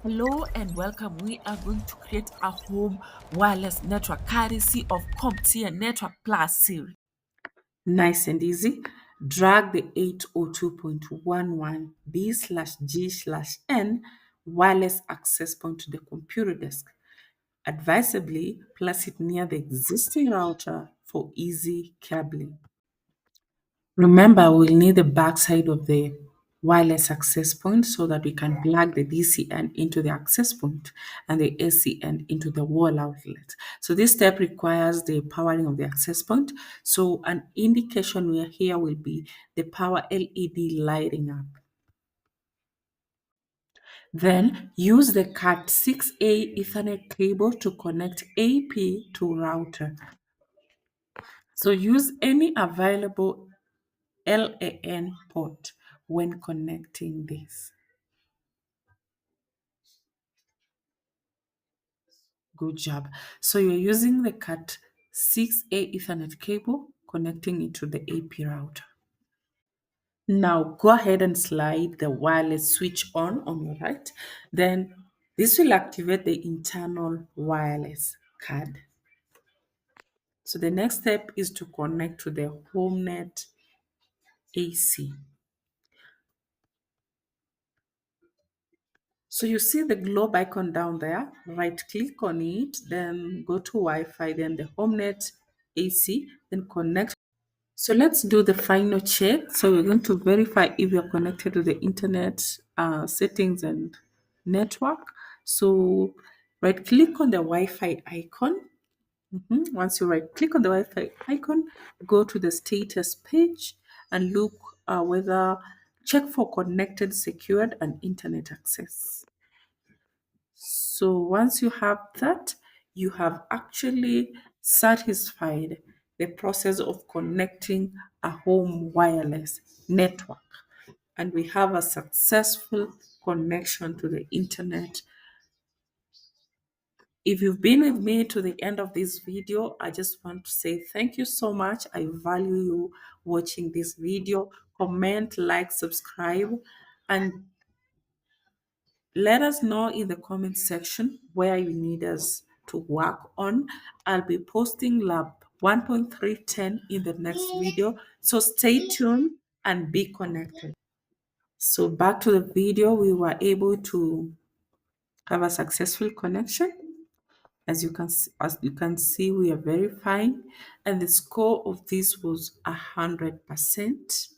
Hello and welcome. We are going to create a home wireless network courtesy of CompTIA Network Plus series. Nice and easy. Drag the 802.11b/g/n wireless access point to the computer desk. Advisably, place it near the existing router for easy cabling. Remember, we'll need the backside of the wireless access point so that we can plug the DC end into the access point and the AC end into the wall outlet. So this step requires the powering of the access point. So an indication we are here will be the power LED lighting up. Then use the Cat6a Ethernet cable to connect AP to router. So use any available LAN port when connecting this. Good job. So you're using the Cat6a Ethernet cable, connecting it to the AP router. Now go ahead and slide the wireless switch on your right. Then this will activate the internal wireless card. So the next step is to connect to the HomeNet AC. So you see the globe icon down there, right click on it, then go to Wi-Fi, then the HomeNet AC, then connect. So let's do the final check. So we're going to verify if you're connected to the internet settings and network. So right click on the Wi-Fi icon. Once you right click on the Wi-Fi icon, go to the status page and look whether check for connected, secured, and internet access. So once you have that, you have actually satisfied the process of connecting a home wireless network. And we have a successful connection to the internet. If you've been with me to the end of this video, I just want to say thank you so much. I value you watching this video. Comment, like, subscribe, and let us know in the comment section where you need us to work on. I'll be posting lab 1.310 in the next video. So stay tuned and be connected. So back to the video, we were able to have a successful connection. As you can see, we are very fine, and the score of this was 100%.